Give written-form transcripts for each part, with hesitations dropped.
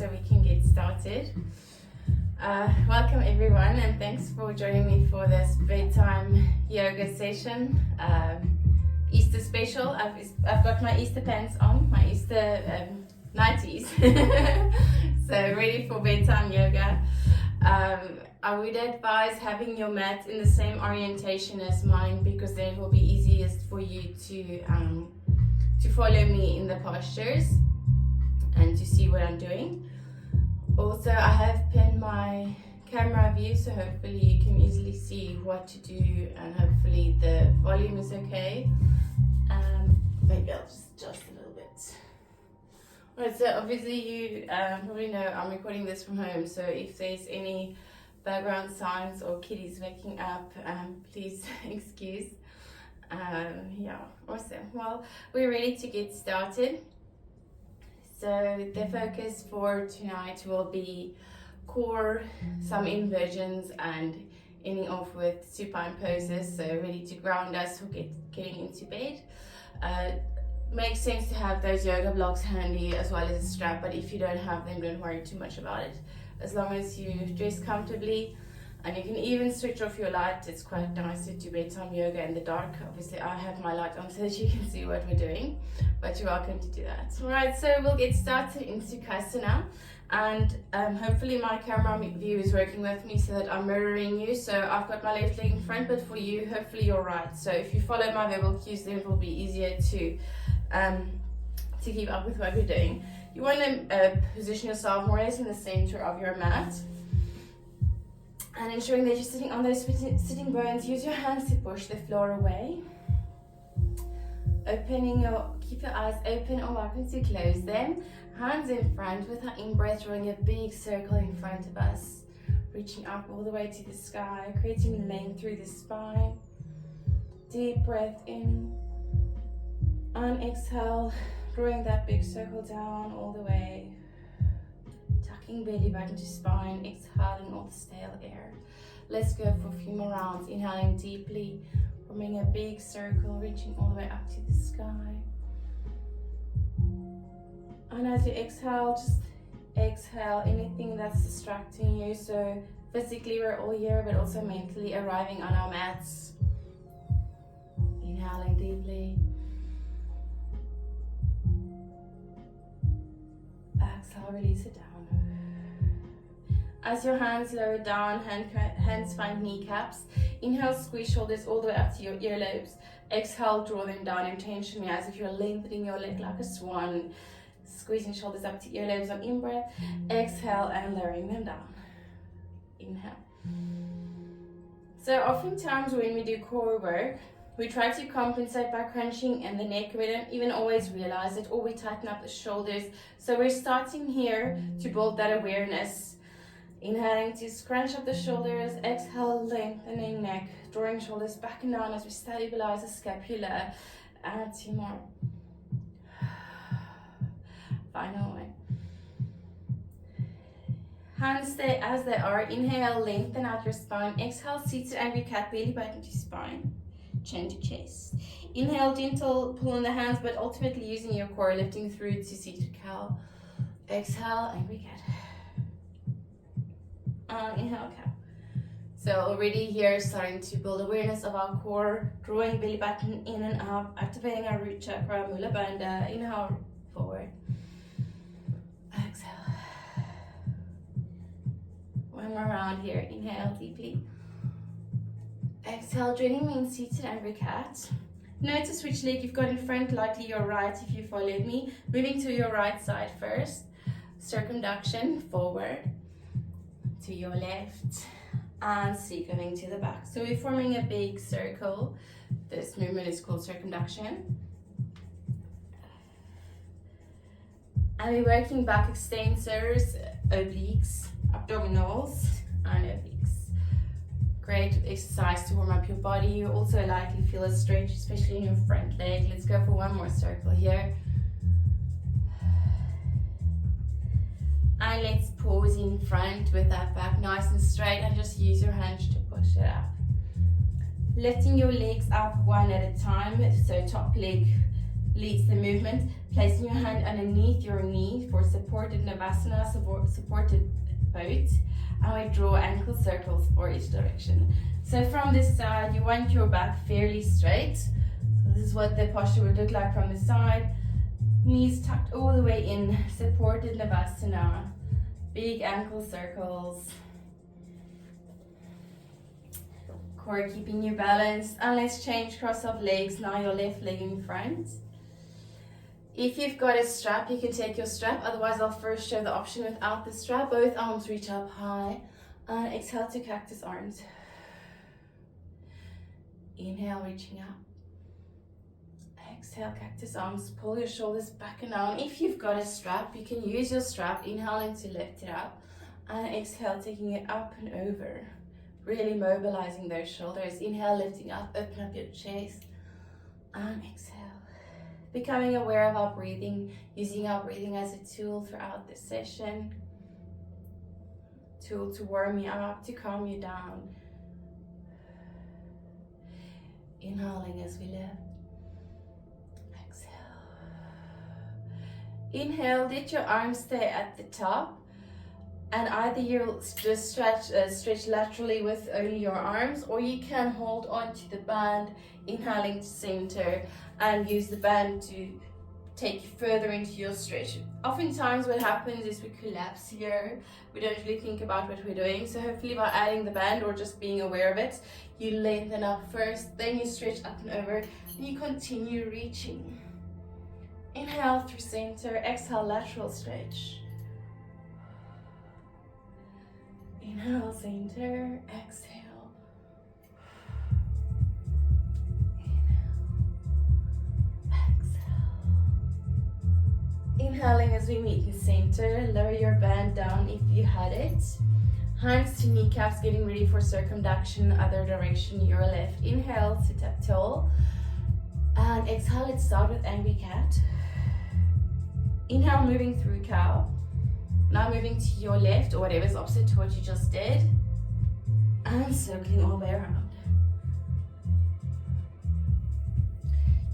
so we can get started. Welcome everyone, and thanks for joining me for this bedtime yoga session. Easter special. I've got my Easter pants on, my Easter nighties, so ready for bedtime yoga. I would advise having your mat in the same orientation as mine, because then it will be easiest for you to follow me in the postures and to see what I'm doing. Also, I have pinned my camera view, so hopefully you can easily see what to do, and hopefully the volume is okay. Maybe I'll just adjust a little bit. Alright, so obviously you probably know I'm recording this from home, so if there's any background sounds or kiddies waking up, please excuse. Yeah, awesome. Well, we're ready to get started. So the focus for tonight will be core, some inversions, and ending off with supine poses, so ready to ground us for getting into bed. Makes sense to have those yoga blocks handy as well as a strap, but if you don't have them, don't worry too much about it. As long as you dress comfortably, and you can even switch off your light. It's quite nice to do bedtime yoga in the dark. Obviously I have my light on so that you can see what we're doing, but you're welcome to do that. Alright, so we'll get started in Sukhasana, and hopefully my camera view is working with me so that I'm mirroring you. So I've got my left leg in front, but for you, hopefully you're right. So if you follow my verbal cues, then it will be easier to keep up with what we're doing. You want to position yourself more or less in the center of your mat, and ensuring that you're sitting on those sitting bones. Use your hands to push the floor away. Keep your eyes open or welcome to close them. Hands in front with our in-breath, drawing a big circle in front of us, reaching up all the way to the sky, creating length through the spine. Deep breath in, and exhale, drawing that big circle down all the way, tucking belly button to spine, exhaling all the stale air. Let's go for a few more rounds. Inhaling deeply, forming a big circle, reaching all the way up to the sky. And as you exhale, just exhale anything that's distracting you. So physically we're all here, but also mentally arriving on our mats. Inhaling deeply. Exhale, release it down. As your hands lower down, hands find kneecaps. Inhale, squeeze shoulders all the way up to your earlobes. Exhale, draw them down intentionally as if you're lengthening your leg like a swan. Squeezing shoulders up to earlobes on in-breath. Exhale and lowering them down. Inhale. So oftentimes when we do core work, we try to compensate by crunching in the neck. We don't even always realize it, or we tighten up the shoulders. So we're starting here to build that awareness. Inhaling to scrunch up the shoulders. Exhale, lengthening neck, drawing shoulders back and down as we stabilize the scapula. And 2 more. Final one. Hands stay as they are. Inhale, lengthen out your spine. Exhale, seated angry cat, belly button to spine, chin to chest. Inhale, gentle pull in the hands, but ultimately using your core, lifting through to seated cow. Exhale, angry cat. And inhale, cow. So already here, starting to build awareness of our core, drawing belly button in and up, activating our root chakra, mula bandha. Inhale, forward. Exhale. One more round here. Inhale deeply. Exhale, joining me in seated angry cat. Notice which leg you've got in front, likely your right if you followed me. Moving to your right side first. Circumduction, forward. To your left. And coming to the back. So we're forming a big circle. This movement is called circumduction. And we're working back extensors, obliques, abdominals, and obliques. Great exercise to warm up your body. You also likely feel a stretch, especially in your front leg. Let's go for one more circle here. And let's pause in front with that back nice and straight, and just use your hands to push it up. Lifting your legs up one at a time. So top leg leads the movement. Placing your hand underneath your knee for supported Navasana, supported boat. And we draw ankle circles for each direction. So from this side, you want your back fairly straight. So this is what the posture would look like from the side. Knees tucked all the way in, supported Navasana. Big ankle circles. Core keeping you balanced. And let's change cross of legs. Now your left leg in front. If you've got a strap, you can take your strap. Otherwise, I'll first show the option without the strap. Both arms reach up high. And exhale to cactus arms. Inhale, reaching up. Exhale, cactus arms. Pull your shoulders back and down. If you've got a strap, you can use your strap. Inhaling to lift it up. And exhale, taking it up and over. Really mobilizing those shoulders. Inhale, lifting up. Open up your chest. And exhale. Becoming aware of our breathing. Using our breathing as a tool throughout this session. Tool to warm you up, to calm you down. Inhaling as we lift. Exhale. Inhale, let your arms stay at the top. And either you'll just stretch laterally with only your arms, or you can hold on to the band, inhaling to center, and use the band to take you further into your stretch. Oftentimes what happens is we collapse here. We don't really think about what we're doing. So hopefully by adding the band or just being aware of it, you lengthen up first, then you stretch up and over, and you continue reaching. Inhale through center, exhale lateral stretch. Inhale, center, exhale. Inhaling as we meet in center, lower your band down if you had it. Hands to kneecaps, getting ready for circumduction, other direction, your left. Inhale, sit up tall. And exhale, let's start with angry cat. Inhale, moving through cow. Now moving to your left, or whatever's opposite to what you just did. And circling all the way around.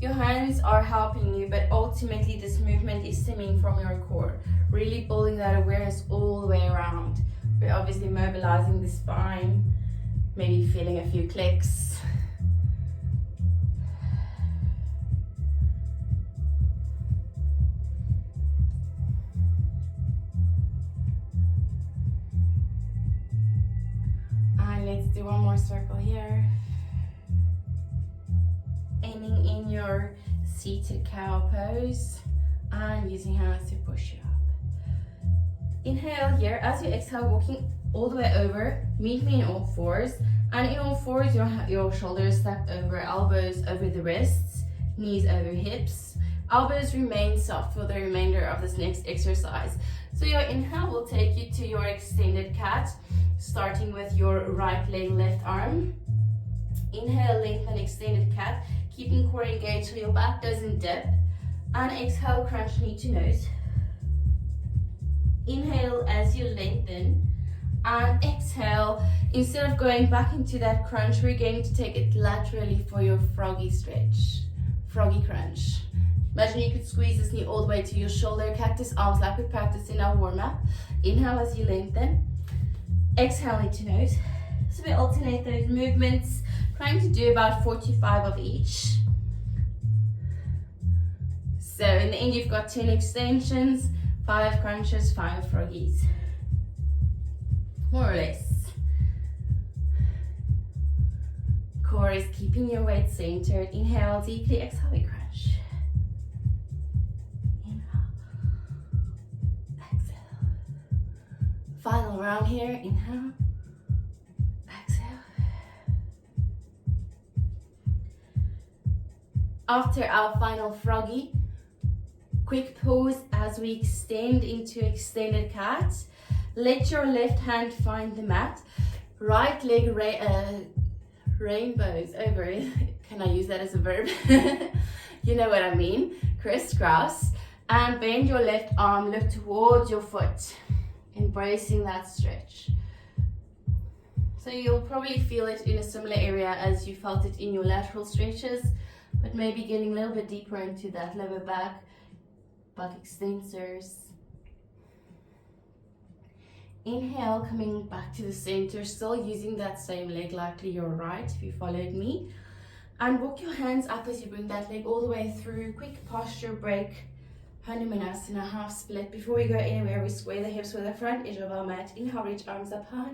Your hands are helping you, but ultimately this movement is stemming from your core. Really building that awareness all the way around. We're obviously mobilizing the spine, maybe feeling a few clicks. And let's do one more circle here. Aiming in your seated cow pose and using hands to push you up. Inhale here. As you exhale, walking all the way over, meet me in all fours. And in all fours, your shoulders stacked over, elbows over the wrists, knees over hips. Elbows remain soft for the remainder of this next exercise. So your inhale will take you to your extended cat, starting with your right leg, left arm. Inhale, lengthen, extended cat. Keeping core engaged so your back doesn't dip. And exhale, crunch knee to nose. Inhale as you lengthen. And exhale, instead of going back into that crunch, we're going to take it laterally for your froggy stretch. Froggy crunch. Imagine you could squeeze this knee all the way to your shoulder, cactus arms like we practiced in our warm-up. Inhale as you lengthen. Exhale, knee to nose. So we alternate those movements, trying to do about 45 of each. So in the end, you've got 10 extensions, 5 crunches, 5 froggies. More or less. Core is keeping your weight centered. Inhale deeply, exhale, we crunch. Inhale. Exhale. Final round here. Inhale. After our final froggy, quick pause as we extend into extended cat. Let your left hand find the mat. Right leg rainbows over it. Can I use that as a verb? You know what I mean. Crisscross. And bend your left arm, look towards your foot. Embracing that stretch. So you'll probably feel it in a similar area as you felt it in your lateral stretches. but maybe getting a little bit deeper into that lower back extensors. Inhale, coming back to the center, still using that same leg, likely your right if you followed me. And walk your hands up as you bring that leg all the way through. Quick posture break, Hanumanasana, half split. Before we go anywhere, we square the hips with the front edge of our mat. Inhale, reach arms up high.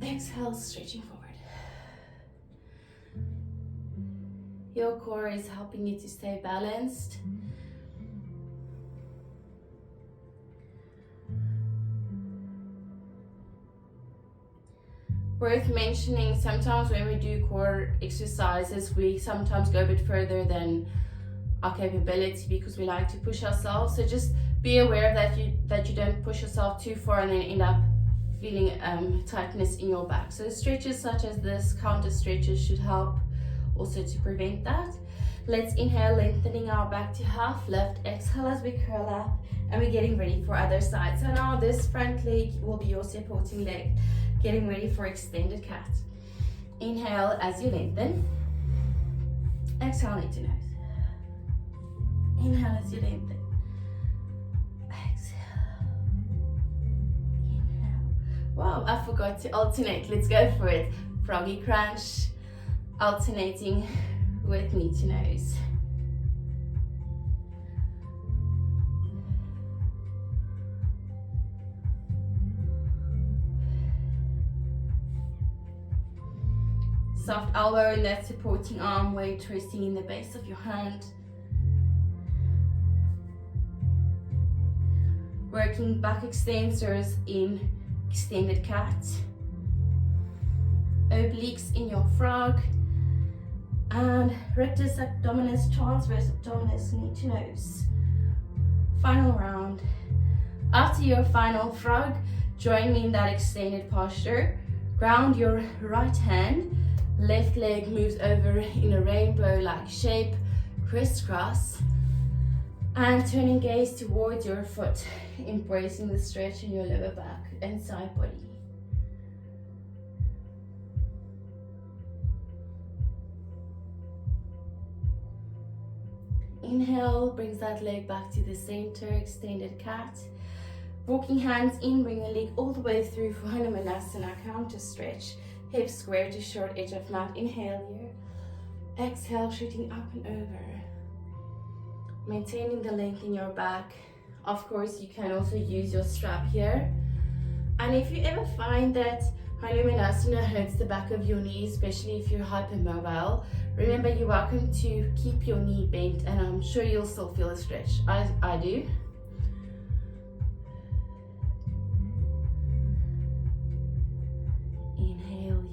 Exhale, stretching forward. Your core is helping you to stay balanced. Worth mentioning, sometimes when we do core exercises, we sometimes go a bit further than our capability because we like to push ourselves. So just be aware that you don't push yourself too far and then end up feeling tightness in your back. So stretches such as this, counter stretches, should help also to prevent that. Let's inhale, lengthening our back to half lift. Exhale as we curl up, and we're getting ready for other side. So now this front leg will be your supporting leg. Getting ready for extended cat. Inhale as you lengthen. Exhale, knee to nose. Inhale as you lengthen. Exhale. Inhale. Wow, I forgot to alternate. Let's go for it. Froggy crunch, alternating with knee to nose. Soft elbow in that supporting arm, weight resting in the base of your hand. Working back extensors in extended cat. Obliques in your frog. And rectus abdominis, transverse abdominis, knee to nose. Final round. After your final frog, join me in that extended posture. Ground your right hand. Left leg moves over in a rainbow-like shape, crisscross, and turning gaze towards your foot, embracing the stretch in your lower back and side body. Inhale, brings that leg back to the center, extended cat. Walking hands in, bring the leg all the way through for Hanumanasana, counter stretch. Hips square to short edge of mat. Inhale here. Exhale, shooting up and over. Maintaining the length in your back. Of course, you can also use your strap here. And if you ever find that Hanumanasana hurts the back of your knee, especially if you're hypermobile, remember you're welcome to keep your knee bent, and I'm sure you'll still feel a stretch. I do.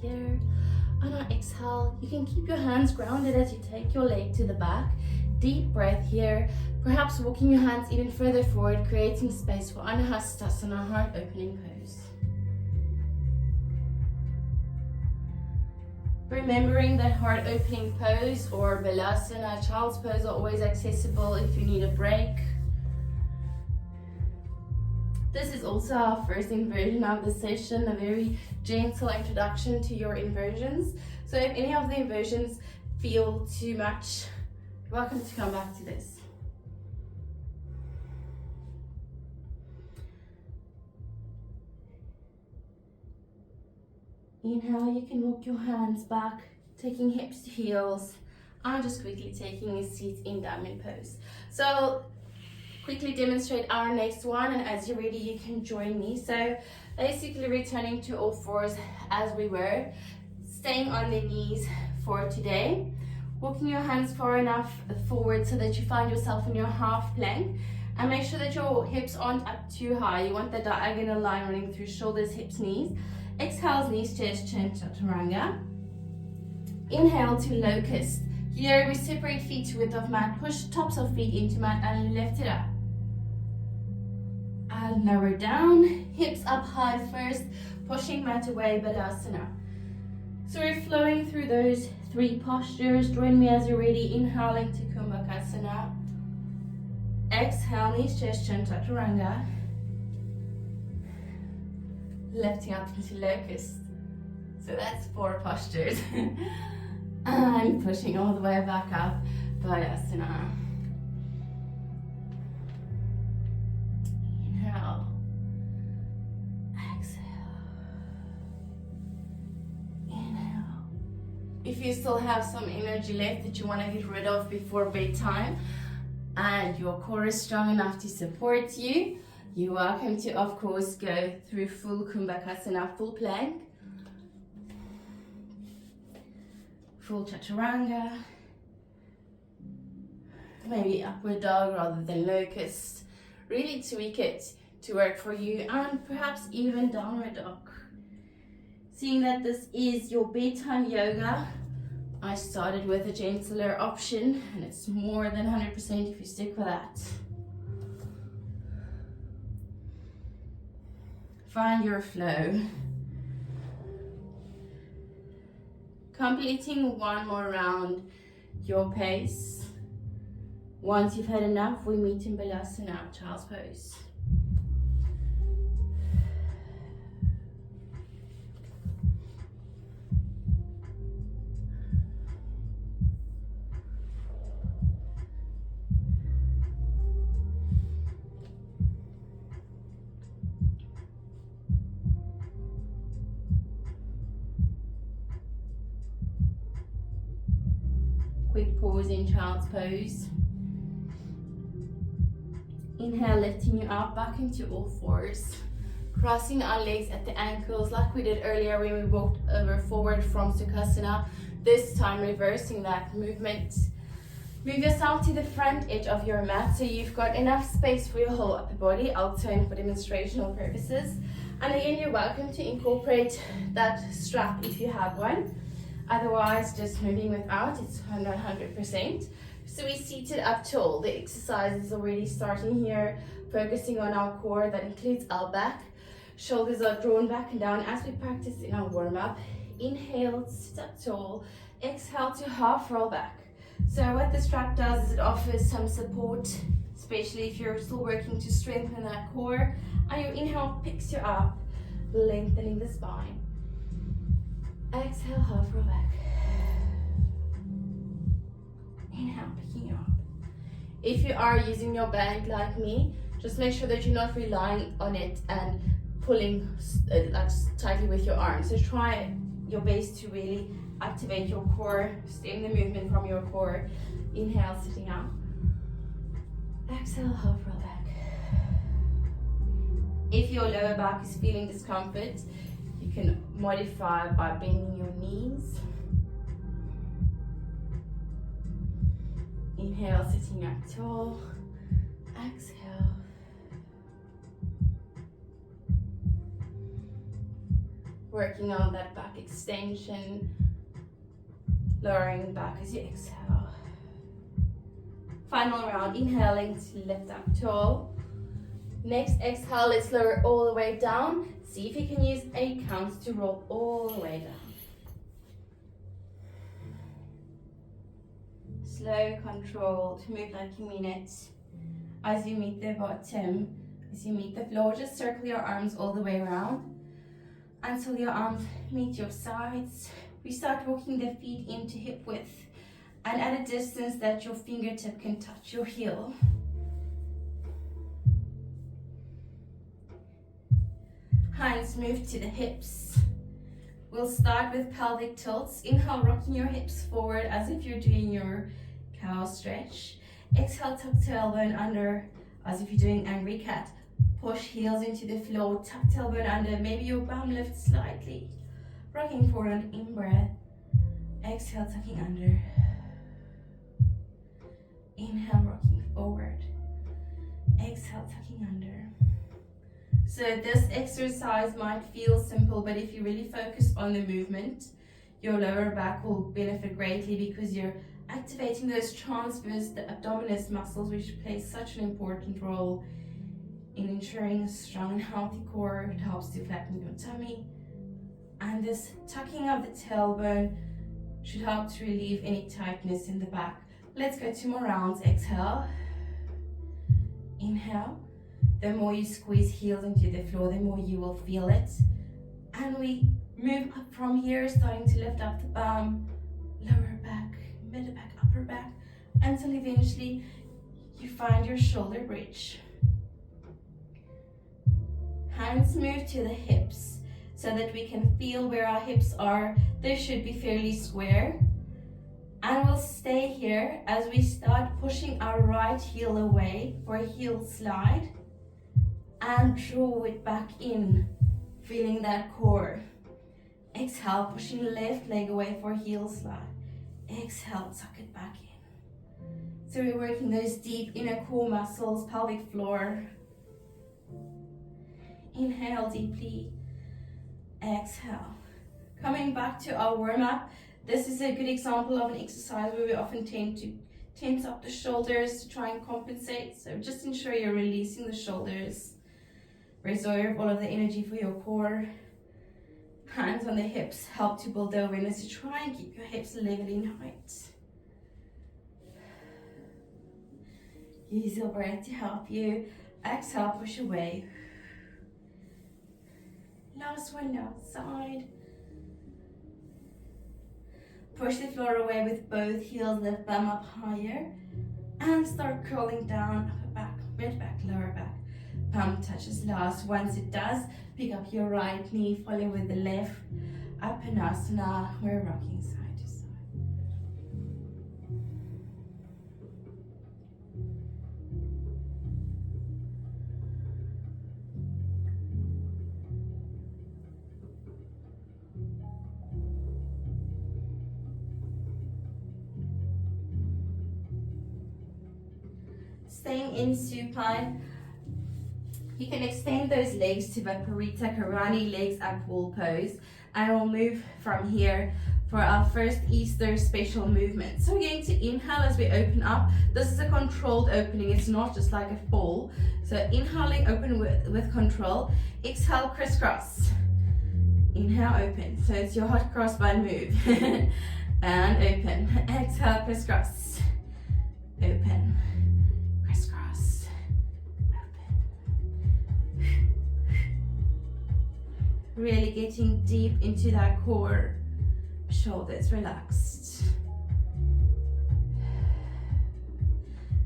Here, and on exhale, you can keep your hands grounded as you take your leg to the back. Deep breath here, perhaps walking your hands even further forward, creating space for Anahastasana, heart opening pose. Remembering that heart opening pose or Balasana, child's pose, are always accessible if you need a break. This is also our first inversion of the session, a very gentle introduction to your inversions. So if any of the inversions feel too much, you're welcome to come back to this. Inhale, you can walk your hands back, taking hips to heels, and just quickly taking a seat in diamond pose. So quickly demonstrate our next one, and as you're ready you can join me. So basically returning to all fours as we were, staying on the knees for today, walking your hands far enough forward so that you find yourself in your half plank, and make sure that your hips aren't up too high. You want the diagonal line running through shoulders, hips, knees. Exhale, knees, chest, chin, chaturanga. Inhale to locust. Here we separate feet to width of mat, push tops of feet into mat and lift it up. And lower down, hips up high first, pushing mat away, Balasana. So we're flowing through those three postures. Join me as you're ready, inhaling to Kumbhakasana. Exhale, knees, chest, chin, chaturanga. Lifting up into locust. So that's 4 postures. And pushing all the way back up, Bayasana. Inhale. Exhale. Inhale. If you still have some energy left that you want to get rid of before bedtime and your core is strong enough to support you, you're welcome to, of course, go through full Kumbhakasana, full plank, full Chaturanga, maybe upward dog rather than locust. Really tweak it to work for you, and perhaps even downward dog. Seeing that this is your bedtime yoga, I started with a gentler option, and it's more than 100% if you stick with that. Find your flow. Completing one more round, your pace. Once you've had enough, we meet in Balasana, child's pose. Quick pause in child's pose. Inhale, lifting you up back into all fours. Crossing our legs at the ankles like we did earlier when we walked over forward from Sukhasana. This time reversing that movement. Move yourself to the front edge of your mat so you've got enough space for your whole upper body. I'll turn for demonstrational purposes. And again, you're welcome to incorporate that strap if you have one. Otherwise, just moving without, it's 100%. So we seated up tall. The exercise is already starting here, focusing on our core. That includes our back. Shoulders are drawn back and down as we practice in our warm-up. Inhale, sit up tall. Exhale to half roll back. So what the strap does is it offers some support, especially if you're still working to strengthen that core. And your inhale picks you up, lengthening the spine. Exhale, half roll back. Inhale, picking you up. If you are using your band like me, just make sure that you're not relying on it and pulling tightly with your arms. So try your best to really activate your core, stem the movement from your core. Inhale, sitting up. Exhale, half roll back. If your lower back is feeling discomfort, you can modify by bending your knees. Inhale, sitting up tall. Exhale. Working on that back extension, lowering back as you exhale. Final round, inhaling to lift up tall. Next exhale, let's lower all the way down. See if you can use 8 counts to roll all the way down. Slow, controlled, move like you mean it. As you meet the bottom, as you meet the floor, just circle your arms all the way around until your arms meet your sides. We start walking the feet into hip width and at a distance that your fingertip can touch your heel. Hands move to the hips. We'll start with pelvic tilts. Inhale, rocking your hips forward as if you're doing your cow stretch. Exhale, tuck tailbone under as if you're doing angry cat. Push heels into the floor, tuck tailbone under. Maybe your bum lifts slightly. Rocking forward on in-breath. Exhale, tucking under. Inhale, rocking forward. Exhale, tucking under. So this exercise might feel simple, but if you really focus on the movement, your lower back will benefit greatly because you're activating those transverse, the abdominis muscles, which play such an important role in ensuring a strong and healthy core. It helps to flatten your tummy. And this tucking of the tailbone should help to relieve any tightness in the back. Let's go 2 more rounds. Exhale. Inhale. The more you squeeze heels into the floor, the more you will feel it. And we move up from here, starting to lift up the bum, lower back, middle back, upper back, until eventually you find your shoulder bridge. Hands move to the hips so that we can feel where our hips are. They should be fairly square. And we'll stay here as we start pushing our right heel away for a heel slide and draw it back in, feeling that core. Exhale, pushing the left leg away for a heel slide. Exhale, tuck it back in. So we're working those deep inner core muscles, pelvic floor. Inhale deeply. Exhale. Coming back to our warm-up, this is a good example of an exercise where we often tend to tense up the shoulders to try and compensate. So just ensure you're releasing the shoulders. Reserve all of the energy for your core. Hands on the hips help to build the awareness to try and keep your hips level in height. Use your breath to help you. Exhale, push away. Last one, outside. Push the floor away with both heels, lift bum up higher. And start curling down, upper back, mid back, lower back. Palm touches last. Once it does, pick up your right knee, follow with the left. Apanasana, we're rocking side to side. Staying in supine, you can extend those legs to Viparita Karani, legs up wall pose, and we'll move from here for our first Easter special movement. So we're going to inhale as we open up. This is a controlled opening, it's not just like a fall. So inhaling, open with control. Exhale, crisscross. Inhale, open. So it's your hot crossbody move. And open. Exhale, crisscross. Open. Crisscross. Open. Really getting deep into that core. Shoulders relaxed.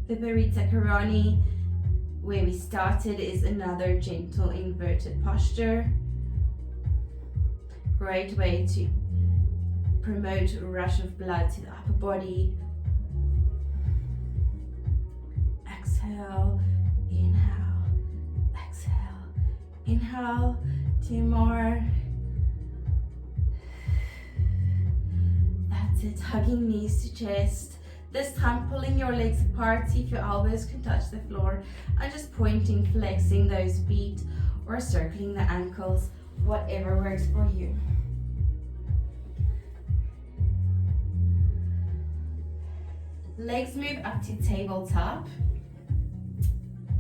The Viparita Karani, where we started, is another gentle inverted posture. Great way to promote a rush of blood to the upper body. Exhale, inhale, exhale, inhale, 2 more. That's it, hugging knees to chest. This time pulling your legs apart, see if your elbows can touch the floor, and just pointing, flexing those feet or circling the ankles, whatever works for you. Legs move up to tabletop,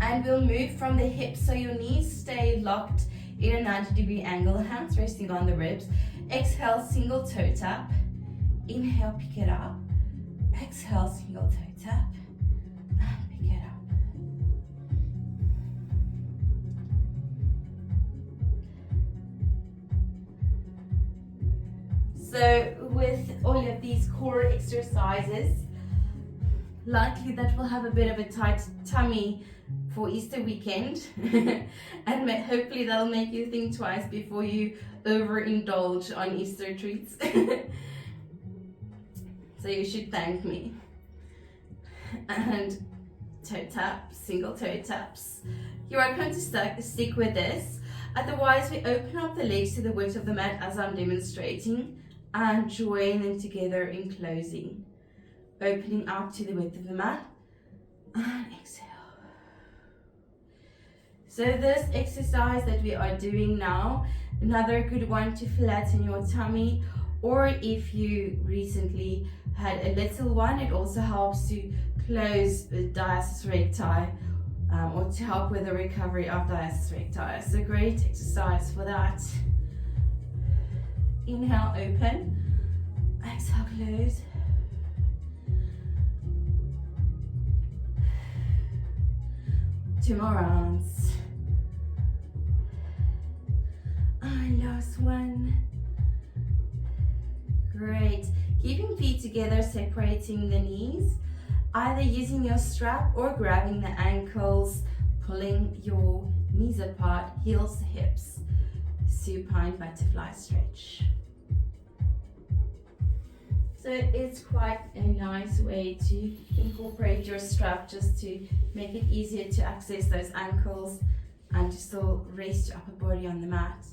and we'll move from the hips so your knees stay locked in a 90-degree angle, hands resting on the ribs. Exhale, single toe tap. Inhale, pick it up. Exhale, single toe tap, and pick it up. So with all of these core exercises, likely that we'll have a bit of a tight tummy for Easter weekend and hopefully that'll make you think twice before you overindulge on Easter treats. So you should thank me. And toe tap, single toe taps. You are going to stick with this. Otherwise, we open up the legs to the width of the mat as I'm demonstrating and join them together in closing. Opening up to the width of the mat and exhale. So this exercise that we are doing now, another good one to flatten your tummy, or if you recently had a little one, it also helps to close the diastasis recti or to help with the recovery of diastasis recti. It's a great exercise for that. Inhale, open. Exhale, close. Two more rounds. And last one. Great. Keeping feet together, separating the knees, either using your strap or grabbing the ankles, pulling your knees apart, heels to hips. Supine butterfly stretch. So it's quite a nice way to incorporate your strap just to make it easier to access those ankles and to still rest your upper body on the mat.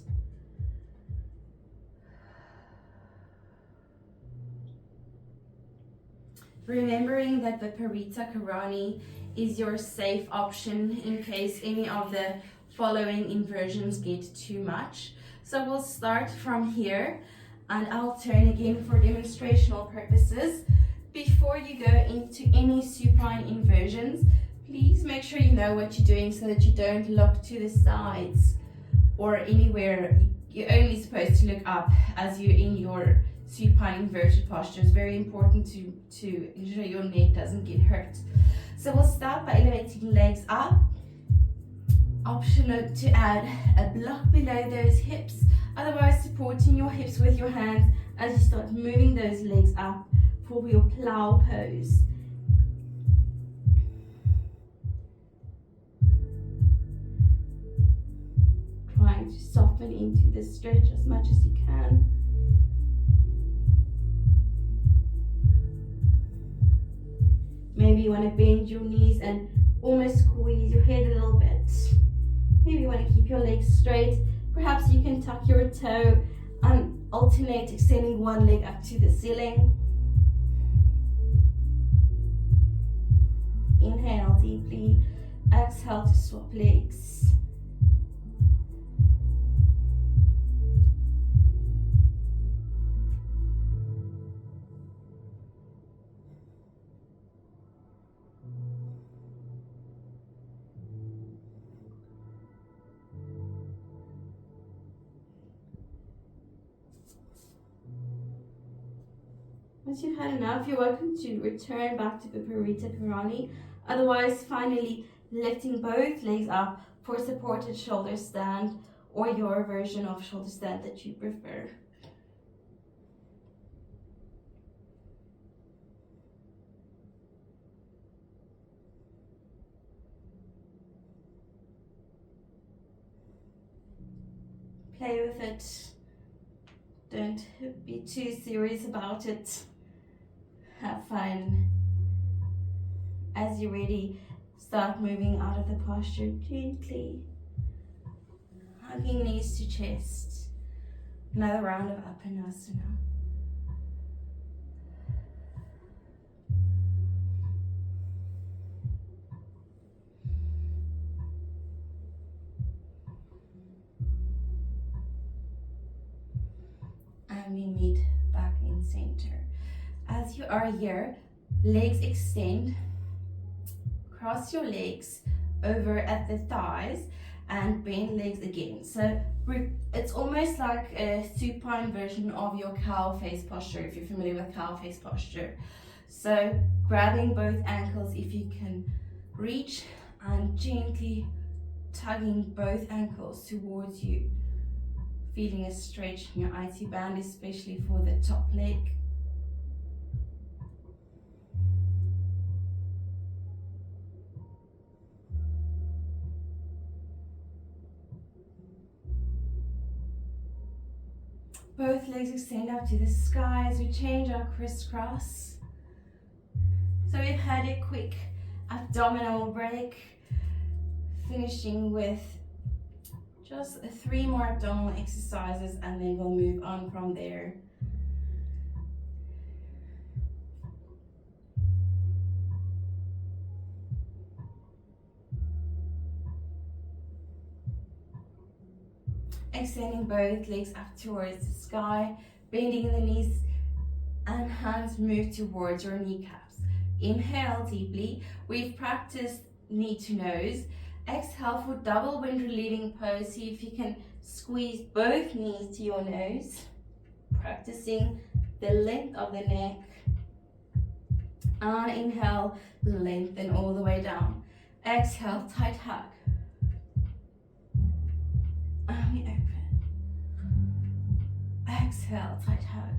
Remembering that the Parita Karani is your safe option in case any of the following inversions get too much. So we'll start from here and I'll turn again for demonstrational purposes. Before you go into any supine inversions, please make sure you know what you're doing so that you don't look to the sides or anywhere. You're only supposed to look up as you're in your supine inverted posture. It's very important to ensure your neck doesn't get hurt. So we'll start by elevating legs up. Optional to add a block below those hips, otherwise supporting your hips with your hands as you start moving those legs up for your plow pose. Trying to soften into the stretch as much as you can. Maybe you want to bend your knees and almost squeeze your head a little bit. Maybe you want to keep your legs straight. Perhaps you can tuck your toe and alternate extending one leg up to the ceiling. Inhale deeply. Exhale to swap legs. Once you've had enough, you're welcome to return back to the Parita Karani. Otherwise, finally lifting both legs up for supported shoulder stand or your version of shoulder stand that you prefer. Play with it. Don't be too serious about it. Have fun. As you're ready, start moving out of the posture gently. Hugging knees to chest. Another round of Apanasana. And we meet back in center. As you are here, legs extend. Cross your legs over at the thighs and bend legs again. So it's almost like a supine version of your cow face posture, if you're familiar with cow face posture. So grabbing both ankles if you can reach and gently tugging both ankles towards you. Feeling a stretch in your IT band, especially for the top leg. Both legs extend up to the sky as we change our crisscross. So we've had a quick abdominal break, finishing with just 3 more abdominal exercises and then we'll move on from there. Extending both legs up towards the sky, bending the knees and hands move towards your kneecaps. Inhale deeply. We've practiced knee to nose. Exhale for double wind relieving pose. See if you can squeeze both knees to your nose. Practicing the length of the neck. And inhale, lengthen all the way down. Exhale, tight hug. And we open. Exhale, tight hug.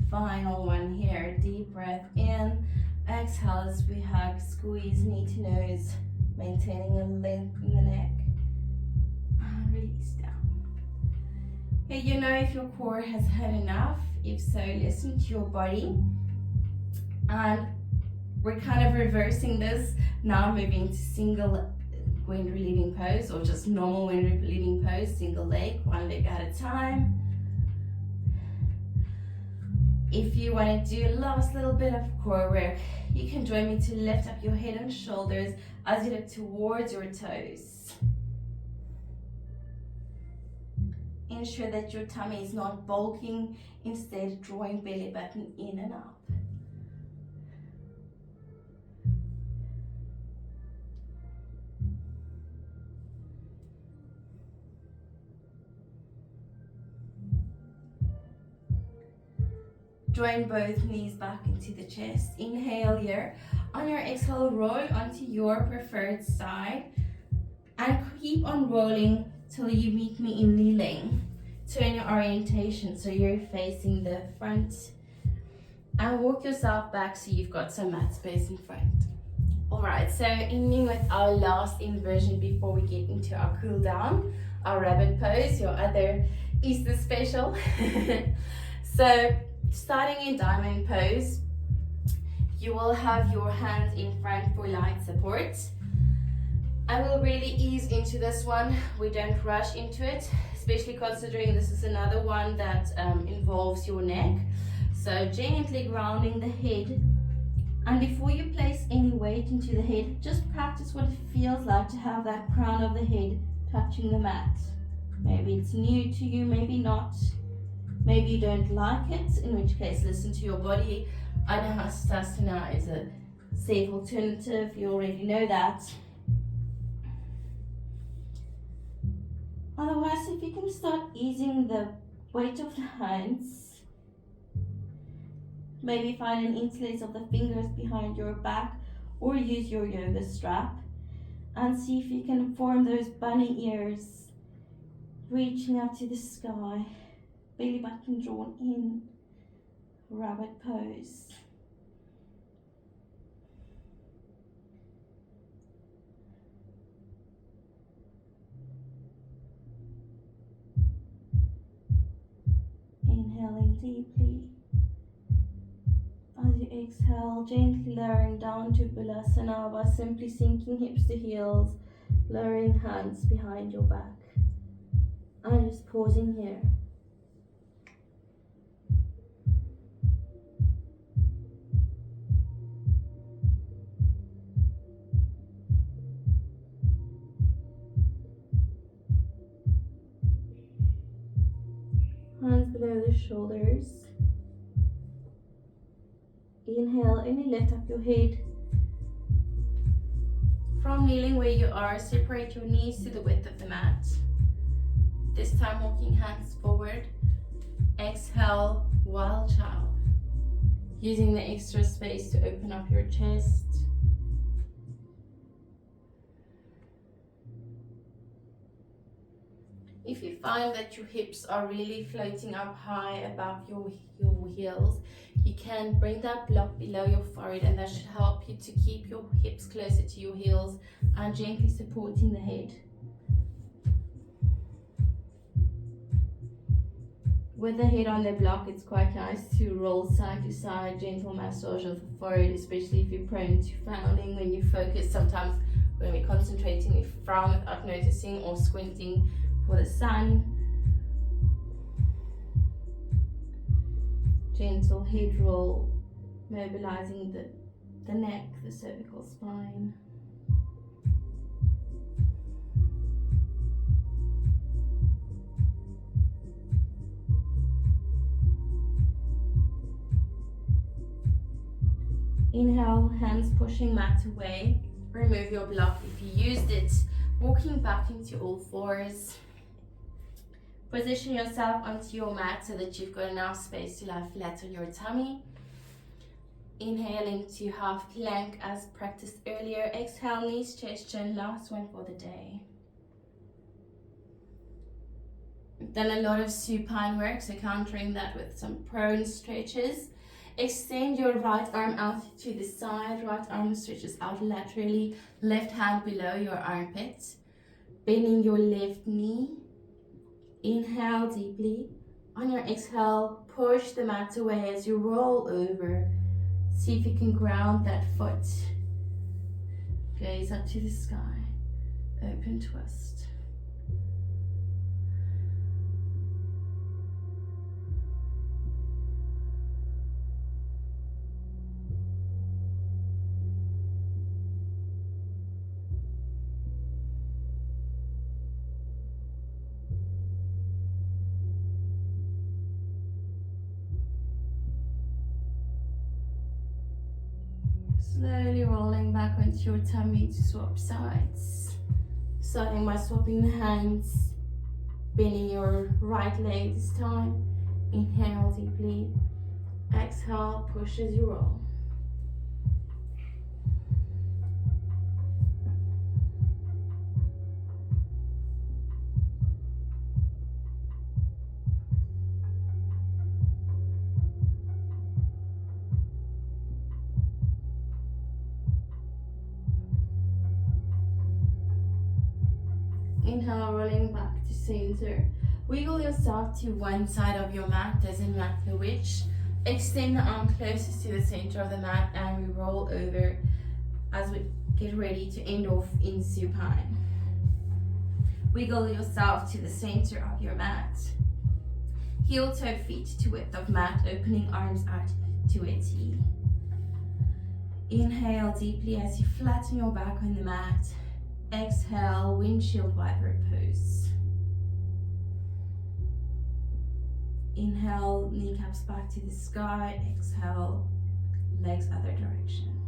final one here. Deep breath in. Exhale as we hug, squeeze knee to nose, maintaining a length in the neck. And release down. Okay, you know if your core has had enough. If so, listen to your body. And we're kind of reversing this. Now moving to single wind relieving pose, or just normal wind relieving pose, single leg, one leg at a time. If you want to do a last little bit of core work, you can join me to lift up your head and shoulders as you look towards your toes. Ensure that your tummy is not bulking, instead drawing belly button in and up. Join both knees back into the chest. Inhale here. On your exhale, roll onto your preferred side and keep on rolling till you meet me in kneeling. Turn your orientation so you're facing the front and walk yourself back so you've got some mat space in front. Alright, so ending with our last inversion before we get into our cool down, our rabbit pose, your other Easter special. So starting in diamond pose, you will have your hands in front for light support. I will really ease into this one. We don't rush into it, especially considering this is another one that involves your neck. So gently grounding the head. And before you place any weight into the head, just practice what it feels like to have that crown of the head touching the mat. Maybe it's new to you, maybe not. Maybe you don't like it, in which case listen to your body. Anahastasana is a safe alternative, you already know that. Otherwise, if you can start easing the weight of the hands, maybe find an interlace of the fingers behind your back or use your yoga strap and see if you can form those bunny ears reaching up to the sky. Belly button drawn in, rabbit pose. Inhaling deeply. As you exhale, gently lowering down to Balasana by simply sinking hips to heels, lowering hands behind your back. And just pausing here. Hands below the shoulders. Inhale, only lift up your head. From kneeling where you are, separate your knees to the width of the mat. This time walking hands forward. Exhale, wild child. Using the extra space to open up your chest. If you find that your hips are really floating up high above your heels, you can bring that block below your forehead, and that should help you to keep your hips closer to your heels and gently supporting the head. With the head on the block, it's quite nice to roll side to side, gentle massage of the forehead, especially if you're prone to frowning when you focus. Sometimes when we're concentrating, we frown without noticing or squinting for the sun. Gentle head roll, mobilizing the neck, the cervical spine. Inhale, hands pushing mat away. Remove your block if you used it. Walking back into all fours. Position yourself onto your mat so that you've got enough space to lie flat on your tummy. Inhaling to half plank as practiced earlier. Exhale, knees, chest, chin. Last one for the day. done a lot of supine work, so countering that with some prone stretches. Extend your right arm out to the side, right arm stretches out laterally, left hand below your armpit, bending your left knee. Inhale deeply. On your exhale, push the mat away as you roll over. See if you can ground that foot. Gaze up to the sky. Open twist. Slowly rolling back onto your tummy to swap sides. Starting by swapping the hands, bending your right leg this time. Inhale deeply. Exhale, push as you roll. Inhale, rolling back to center. Wiggle yourself to one side of your mat, doesn't matter which. Extend the arm closest to the center of the mat and we roll over as we get ready to end off in supine. Wiggle yourself to the center of your mat. Heel toe feet to width of mat, opening arms out to a T. Inhale deeply as you flatten your back on the mat. Exhale, windshield wiper pose. Inhale, kneecaps back to the sky. Exhale, legs other direction.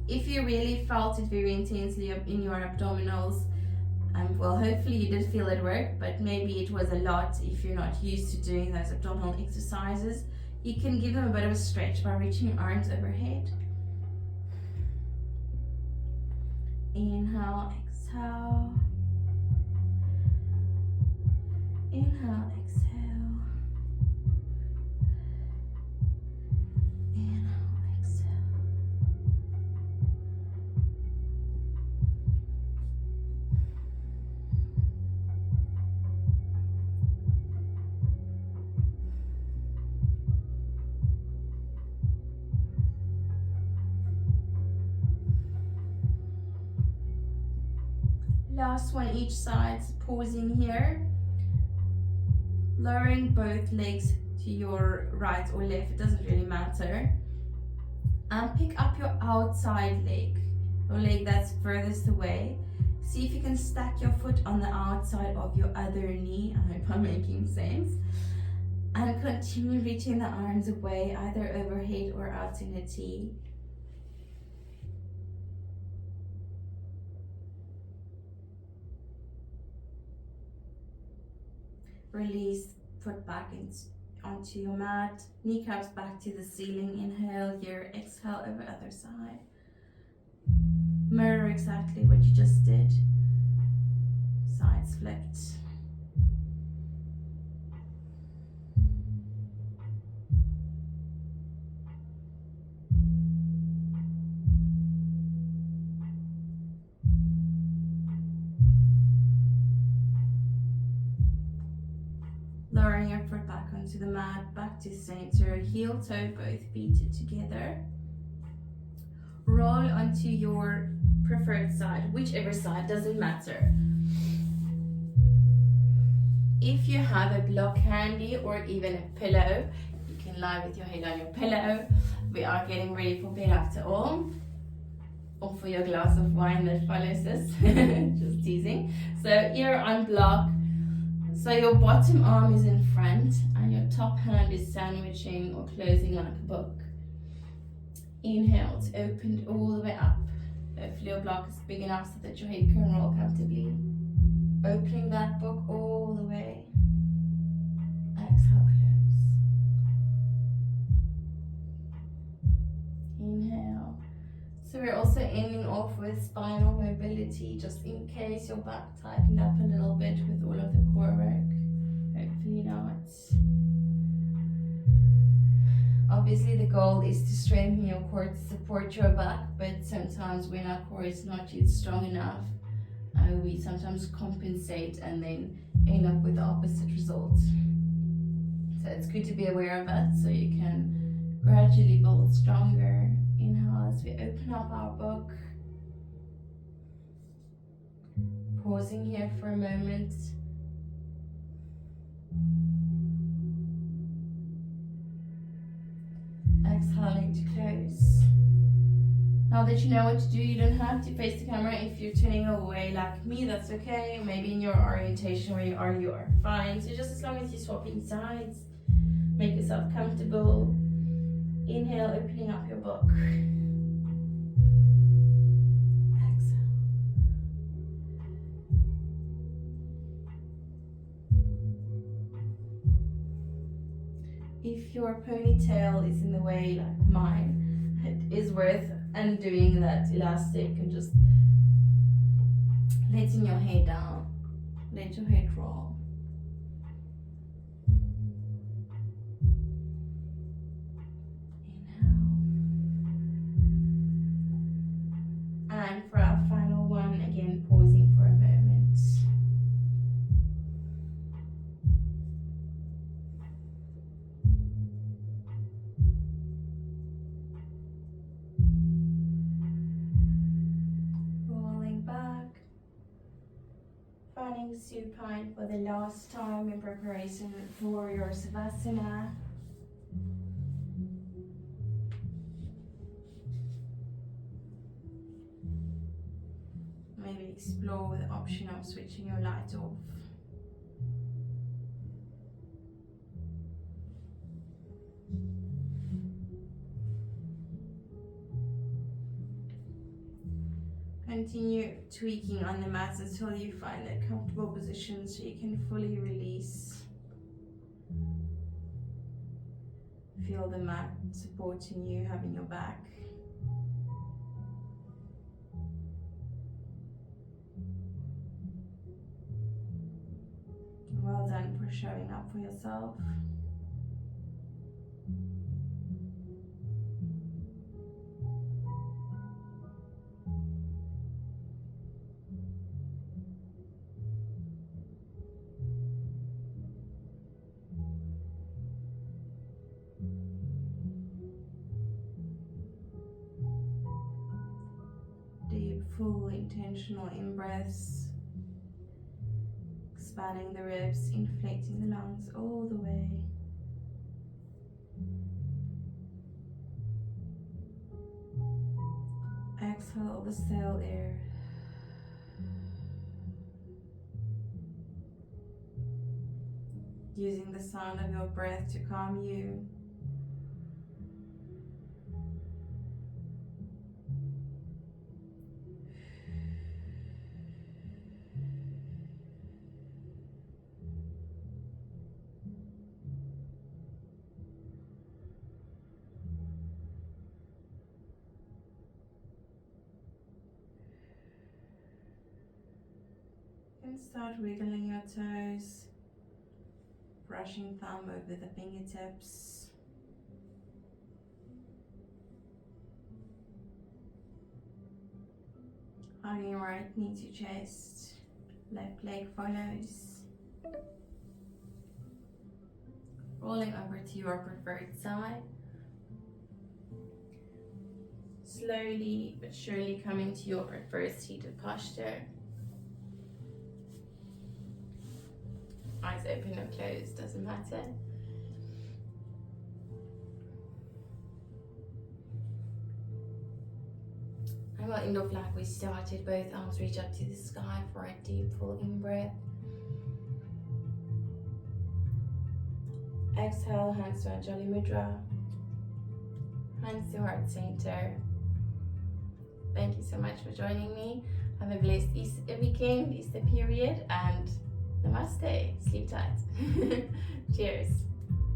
If you really felt it very intensely in your abdominals, well, hopefully you did feel it work, but maybe it was a lot if you're not used to doing those abdominal exercises. You can give them a bit of a stretch by reaching your arms overhead. Inhale, exhale. Inhale, exhale. Inhale, exhale. Last one each side, pausing here. Lowering both legs to your right or left, it doesn't really matter. And pick up your outside leg, your leg that's furthest away. See if you can stack your foot on the outside of your other knee. I hope I'm making sense. And continue reaching the arms away, either overhead or out in a T. Release, foot back onto your mat, kneecaps back to the ceiling. Inhale here, exhale over other side. Mirror exactly what you just did. Sides flipped. Lowering your foot back onto the mat, back to center, heel toe, both feet together. Roll onto your preferred side, whichever side, doesn't matter. If you have a block handy or even a pillow, you can lie with your head on your pillow. We are getting ready for bed after all. Or for your glass of wine that follows this. Just teasing. So ear on block. So your bottom arm is in front and your top hand is sandwiching or closing like a book. Inhale to open it all the way up. Hopefully your block is big enough so that your head can roll comfortably. Opening that book all the way. Exhale, close. Inhale. So we're also ending off with spinal mobility, just in case Is your back tightened up a little bit with all of the core work? Hopefully not. Obviously the goal is to strengthen your core to support your back, but sometimes when our core is not yet strong enough, we sometimes compensate and then end up with the opposite result. So it's good to be aware of that so you can gradually build stronger. Inhale as we open up our book. Pausing here for a moment. Exhaling to close. Now that you know what to do, you don't have to face the camera. If you're turning away like me, that's okay. Maybe in your orientation where you are fine. So just as long as you're swapping sides, make yourself comfortable. Inhale, opening up your book. Exhale. If your ponytail is in the way like mine, it is worth undoing that elastic and just letting your hair down. Let your head roll. And for our final one, again pausing for a moment. Rolling back. Finding supine for the last time in preparation for your savasana. Maybe explore the option of switching your light off. Continue tweaking on the mat until you find a comfortable position so you can fully release. Feel the mat supporting you, having your back. Well done for showing up for yourself. Deep, full, intentional in-breaths. Expanding the ribs, inflating the lungs all the way. Exhale the stale air. Using the sound of your breath to calm you. And start wiggling your toes, brushing thumb over the fingertips. Hugging right knee to chest, left leg follows. Rolling over to your preferred side. Slowly but surely coming to your preferred seated posture. Eyes open or closed, doesn't matter. And we'll end off like we started. Both arms reach up to the sky for a deep full in-breath. Exhale, hands to Anjali Mudra. Hands to heart center. Thank you so much for joining me. Have a blessed Easter weekend, Easter period, and namaste. Sleep tight. Cheers.